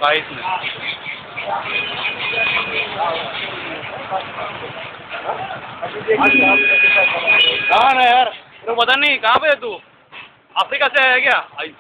काहीच नाही. हाँ ना यार, तो पता नहीं कहाँ पे है तू? अफ्रीका से है क्या? आई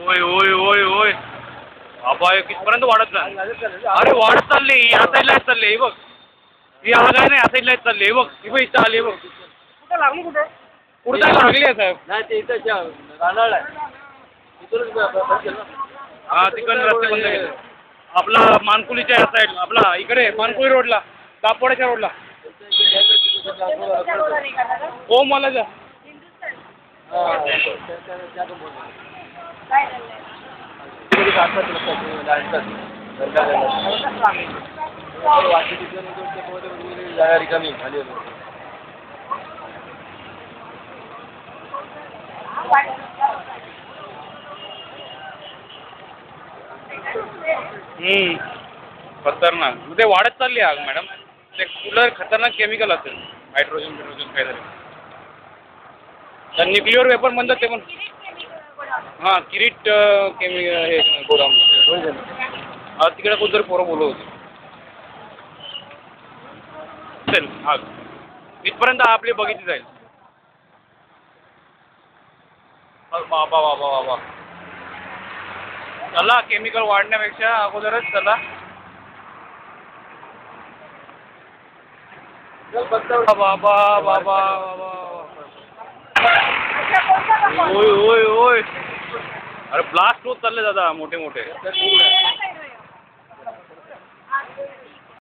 ओय ओय ओय ओय बाबा हे कितपर्यंत वाढत नाही. अरे वाढत चालली, या साईडला चालली. हे बघ, ही आग आहे ना, या साईडला चालली. हे बघ, ही बघ इथं आली. हे बघ कुठं लागली, कुठे कुठं लागली आहे साहेब? नाही ते इथं रानाळ आहे. हा तिकडनं रस्ते बंद केले. आपला मानकुलीच्या या साईड, आपला इकडे मानकुली रोडला, दापोड्याच्या रोडला. हो मला जा. जागा रिकामी खाली होतो. खतरनाक ते वाढत चालली आग मॅडम. ते कूलर खतरनाक केमिकल असेल, हायड्रोजन काहीतरी. तर न्यूक्लिअर वेपर म्हणतात ते पण. हां किरीट हे गोदाम तिकडे कोणतरी पोरं बोलत होते. चल आग इथपर्यंत आपली बघितली जाईल. बाबा बाबा बाबा चला, केमिकल वाढण्यापेक्षा अगोदरच चला. बाबा बाबा बाबा ओय ओय ओय. अरे ब्लास्ट होत चालले दादा मोठे मोठे.